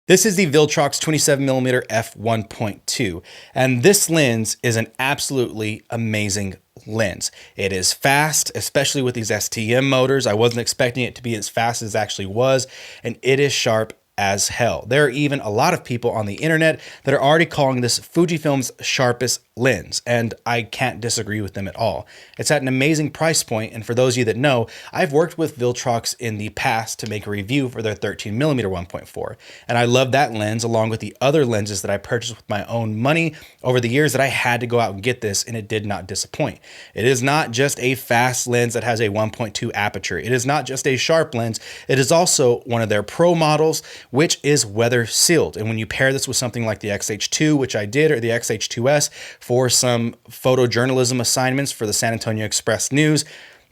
This is the Viltrox 27mm f1.2, and this lens is an absolutely amazing lens. It is fast, especially with these STM motors. I wasn't expecting it to be as fast as it actually was, and it is sharp as hell. There are even a lot of people on the internet that are already calling this Fujifilm's sharpest lens, and I can't disagree with them at all. It's at an amazing price point, and for those of you that know, I've worked with Viltrox in the past to make a review for their 13mm 1.4, and I love that lens along with the other lenses that I purchased with my own money over the years that I had to go out and get this, and it did not disappoint. It is not just a fast lens that has a 1.2 aperture. It is not just a sharp lens. It is also one of their pro models, which is weather sealed. And when you pair this with something like the XH2, which I did, or the XH2S for some photojournalism assignments for the San Antonio Express News,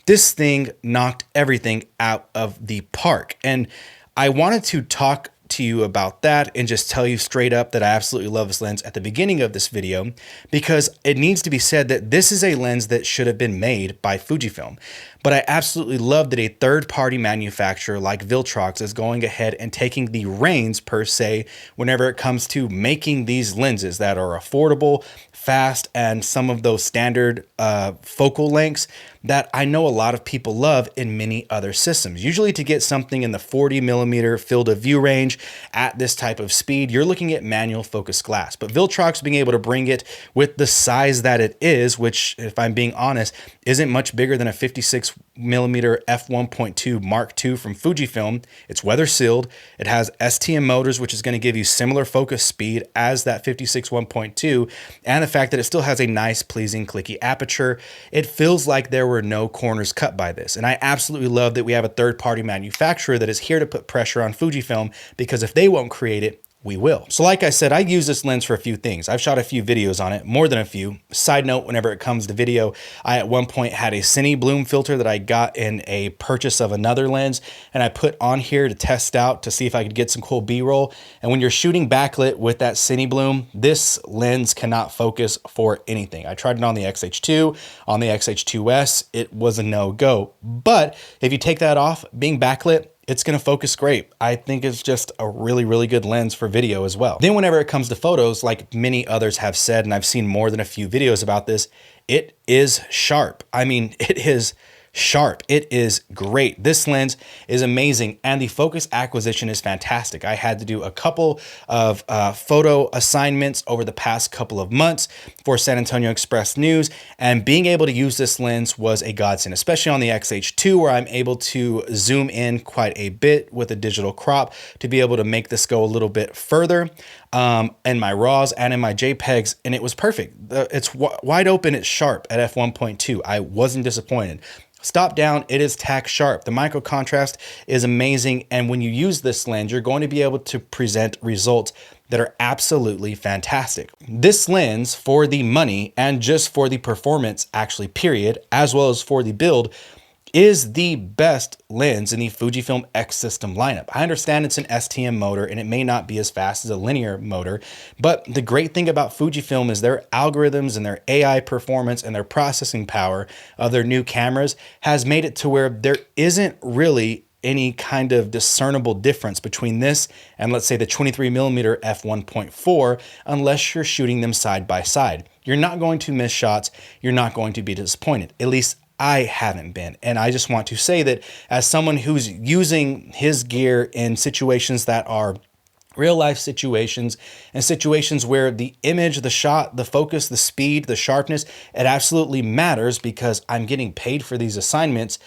this thing knocked everything out of the park. And I wanted to talk to you about that and just tell you straight up that I absolutely love this lens at the beginning of this video, because it needs to be said that this is a lens that should have been made by Fujifilm. But I absolutely love that a third-party manufacturer like Viltrox is going ahead and taking the reins, per se, whenever it comes to making these lenses that are affordable, fast, and some of those standard focal lengths that I know a lot of people love in many other systems. Usually to get something in the 40mm field of view range at this type of speed, you're looking at manual focus glass. But Viltrox being able to bring it with the size that it is, which, if I'm being honest, isn't much bigger than a 56mm f1.2 Mark II from Fujifilm. It's weather sealed. It has STM motors, which is going to give you similar focus speed as that 56 1.2, and the fact that it still has a nice, pleasing, clicky aperture. It feels like there were no corners cut by this, and I absolutely love that we have a third-party manufacturer that is here to put pressure on Fujifilm, because if they won't create it, we will. So like I said, I use this lens for a few things. I've shot a few videos on it, more than a few. Side note, whenever it comes to video, I at one point had a cine bloom filter that I got in a purchase of another lens, and I put on here to test out to see if I could get some cool B-roll. And when you're shooting backlit with that cine bloom, this lens cannot focus for anything. I tried it on the XH2, on the XH2S, it was a no-go. But if you take that off, being backlit, it's going to focus great. I think it's just a really, really good lens for video as well. Then whenever it comes to photos, like many others have said, and I've seen more than a few videos about this, it is sharp. I mean, it is sharp. It is great. This lens is amazing, and the focus acquisition is fantastic. I had to do a couple of photo assignments over the past couple of months for San Antonio Express News, and being able to use this lens was a godsend, especially on the XH2, where I'm able to zoom in quite a bit with a digital crop to be able to make this go a little bit further in my RAWs and in my JPEGs, and it was perfect. It's wide open, it's sharp at f1.2. I wasn't disappointed. Stop down, it is tack sharp. The micro contrast is amazing, and when you use this lens, you're going to be able to present results that are absolutely fantastic. This lens, for the money and just for the performance, actually, period, as well as for the build, is the best lens in the Fujifilm X system lineup. I understand it's an STM motor and it may not be as fast as a linear motor, but the great thing about Fujifilm is their algorithms and their AI performance and their processing power of their new cameras has made it to where there isn't really any kind of discernible difference between this and, let's say, the 23mm f1.4 unless you're shooting them side by side. You're not going to miss shots. You're not going to be disappointed. At least I haven't been. And I just want to say that as someone who's using his gear in situations that are real life situations and situations where the image, the shot, the focus, the speed, the sharpness, it absolutely matters because I'm getting paid for these assignments.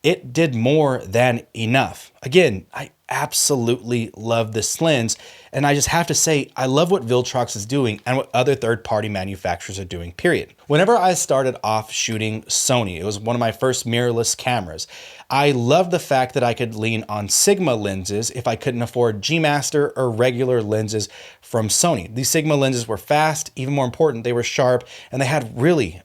It did more than enough. Again, I absolutely love this lens, and I just have to say, I love what Viltrox is doing and what other third-party manufacturers are doing, period. Whenever I started off shooting Sony, it was one of my first mirrorless cameras. I loved the fact that I could lean on Sigma lenses if I couldn't afford G Master or regular lenses from Sony. These Sigma lenses were fast, even more important, they were sharp, and they had really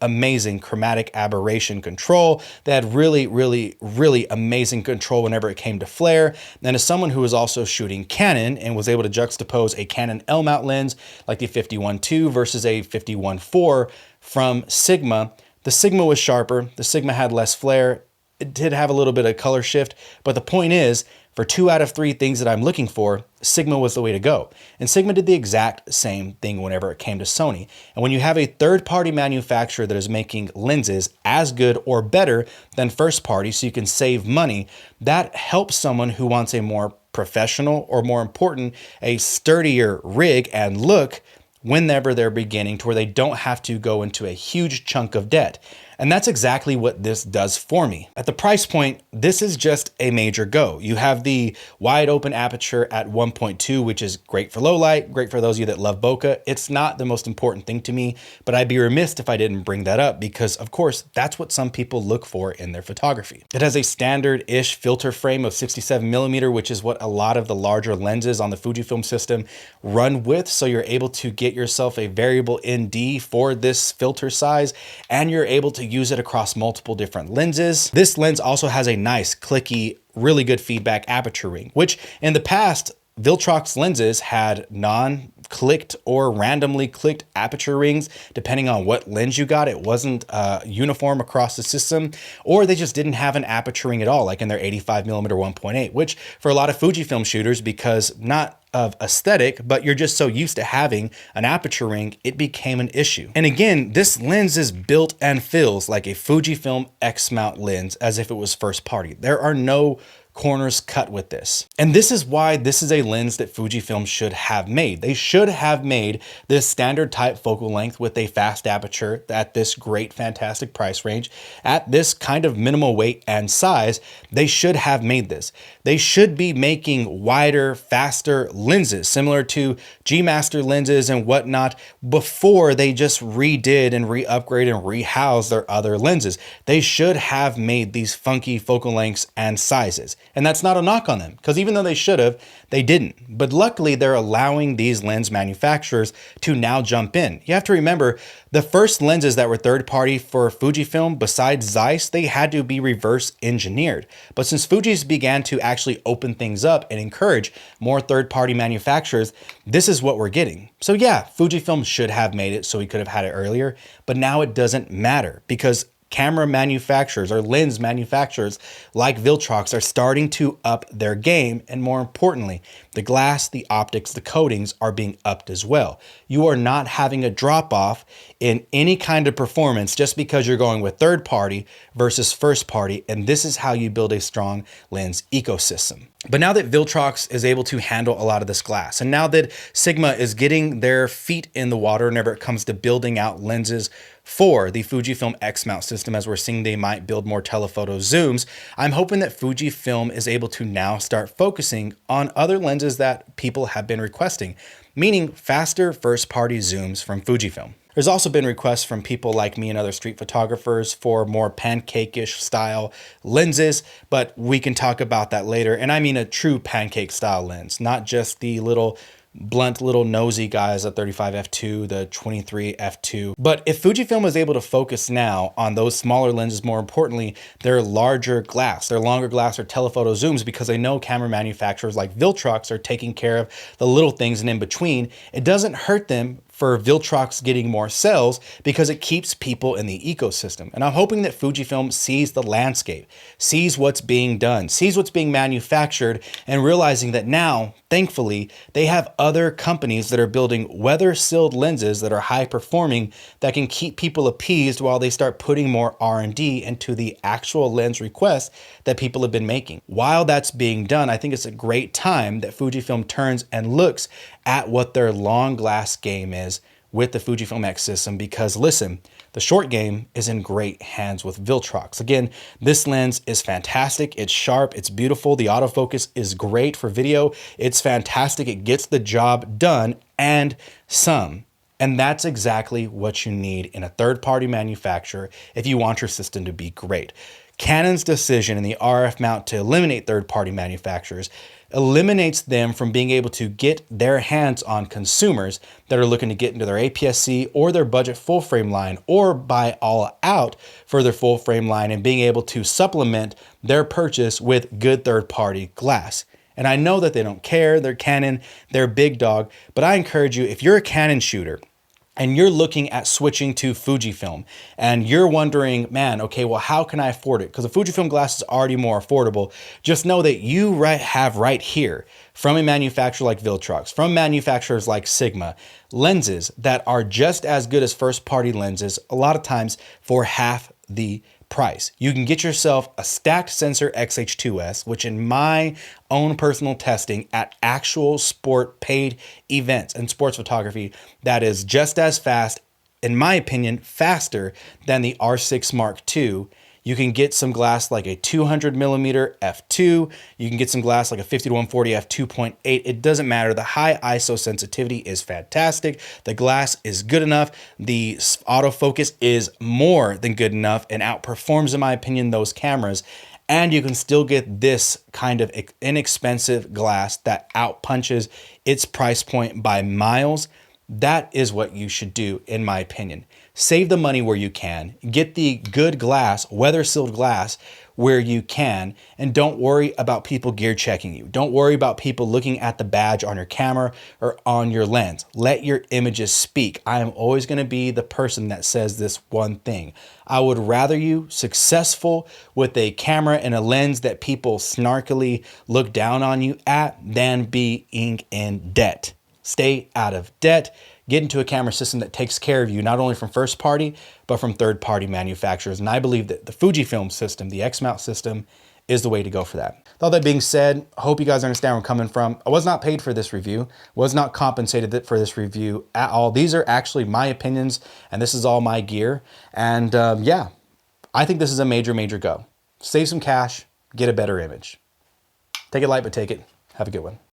amazing chromatic aberration control. They had really amazing control whenever it came to flare. And as someone who was also shooting Canon and was able to juxtapose a Canon L-mount lens like the 51.2 versus a 51.4 from Sigma, the Sigma was sharper, the Sigma had less flare. It did have a little bit of color shift, but the point is, For 2 out of 3 things that I'm looking for, Sigma was the way to go. And Sigma did the exact same thing whenever it came to Sony. And when you have a third-party manufacturer that is making lenses as good or better than first-party so you can save money, that helps someone who wants a more professional, or more important, a sturdier rig and look whenever they're beginning, to where they don't have to go into a huge chunk of debt. And that's exactly what this does for me. At the price point, this is just a major go. You have the wide open aperture at 1.2, which is great for low light, great for those of you that love bokeh. It's not the most important thing to me, but I'd be remiss if I didn't bring that up, because of course, that's what some people look for in their photography. It has a standard-ish filter frame of 67mm, which is what a lot of the larger lenses on the Fujifilm system run with. So you're able to get yourself a variable ND for this filter size, and you're able to use it across multiple different lenses. This lens also has a nice, clicky, really good feedback aperture ring, which in the past, Viltrox lenses had non-clicked or randomly clicked aperture rings, depending on what lens you got. It wasn't uniform across the system, or they just didn't have an aperture ring at all, like in their 85mm 1.8, which for a lot of Fujifilm shooters, because not of aesthetic, but you're just so used to having an aperture ring, it became an issue. And again, this lens is built and feels like a Fujifilm X mount lens as if it was first party. There are no corners cut with this. And this is why this is a lens that Fujifilm should have made. They should have made this standard type focal length with a fast aperture at this great, fantastic price range, at this kind of minimal weight and size. They should have made this. They should be making wider, faster lenses, similar to G Master lenses and whatnot, before they just redid and re-upgraded and rehoused their other lenses. They should have made these funky focal lengths and sizes. And that's not a knock on them, because even though they should have, they didn't. But luckily, they're allowing these lens manufacturers to now jump in. You have to remember, the first lenses that were third-party for Fujifilm, besides Zeiss, they had to be reverse engineered. But since Fuji's began to actually open things up and encourage more third-party manufacturers, this is what we're getting. So yeah, Fujifilm should have made it, so we could have had it earlier, but now it doesn't matter, because camera manufacturers or lens manufacturers like Viltrox are starting to up their game. And more importantly, the glass, the optics, the coatings are being upped as well. You are not having a drop off in any kind of performance just because you're going with third party versus first party. And this is how you build a strong lens ecosystem. But now that Viltrox is able to handle a lot of this glass, and now that Sigma is getting their feet in the water whenever it comes to building out lenses for the Fujifilm X mount system, as we're seeing they might build more telephoto zooms, I'm hoping that Fujifilm is able to now start focusing on other lenses that people have been requesting, meaning faster first-party zooms from Fujifilm. There's also been requests from people like me and other street photographers for more pancake-ish style lenses, but we can talk about that later. And I mean a true pancake style lens, not just the little blunt little nosy guys, the 35 f2, the 23 f2. But if Fujifilm is able to focus now on those smaller lenses, more importantly, their larger glass, their longer glass or telephoto zooms, because I know camera manufacturers like Viltrox are taking care of the little things and in between, it doesn't hurt them for Viltrox getting more sales because it keeps people in the ecosystem. And I'm hoping that Fujifilm sees the landscape, sees what's being done, sees what's being manufactured, and realizing that now, thankfully, they have other companies that are building weather-sealed lenses that are high performing that can keep people appeased while they start putting more R&D into the actual lens requests that people have been making. While that's being done, I think it's a great time that Fujifilm turns and looks at what their long glass game is with the Fujifilm X system, because listen, the short game is in great hands with Viltrox. Again, this lens is fantastic. It's sharp, it's beautiful. The autofocus is great for video. It's fantastic. It gets the job done and some. And that's exactly what you need in a third-party manufacturer if you want your system to be great. Canon's decision in the RF mount to eliminate third-party manufacturers eliminates them from being able to get their hands on consumers that are looking to get into their APS-C or their budget full frame line, or buy all out for their full frame line, and being able to supplement their purchase with good third-party glass. And I know that they don't care, they're Canon, they're big dog, but I encourage you, if you're a Canon shooter and you're looking at switching to Fujifilm, and you're wondering, man, okay, well, how can I afford it? Because the Fujifilm glass is already more affordable. Just know that you have right here from a manufacturer like Viltrox, from manufacturers like Sigma, lenses that are just as good as first-party lenses, a lot of times for half the price. You can get yourself a stacked sensor XH2S, which in my own personal testing at actual sport paid events and sports photography, that is just as fast, in my opinion, faster than the R6 Mark II. You can get some glass like a 200 millimeter f2. You can get some glass like a 50 to 140 f2.8. It doesn't matter. The high ISO sensitivity is fantastic. The glass is good enough. The autofocus is more than good enough and outperforms, in my opinion, those cameras. And you can still get this kind of inexpensive glass that outpunches its price point by miles. That is what you should do, in my opinion. Save the money where you can. Get the good glass, weather-sealed glass, where you can, and don't worry about people gear checking you. Don't worry about people looking at the badge on your camera or on your lens. Let your images speak. I am always going to be the person that says this one thing. I would rather you successful with a camera and a lens that people snarkily look down on you at than being in debt. Stay out of debt. Get into a camera system that takes care of you, not only from first party, but from third party manufacturers. And I believe that the Fujifilm system, the X-mount system, is the way to go for that. With all that being said, I hope you guys understand where I'm coming from. I was not paid for this review, was not compensated for this review at all. These are actually my opinions, and this is all my gear. And yeah, I think this is a major, major go. Save some cash, get a better image. Take it light, but take it. Have a good one.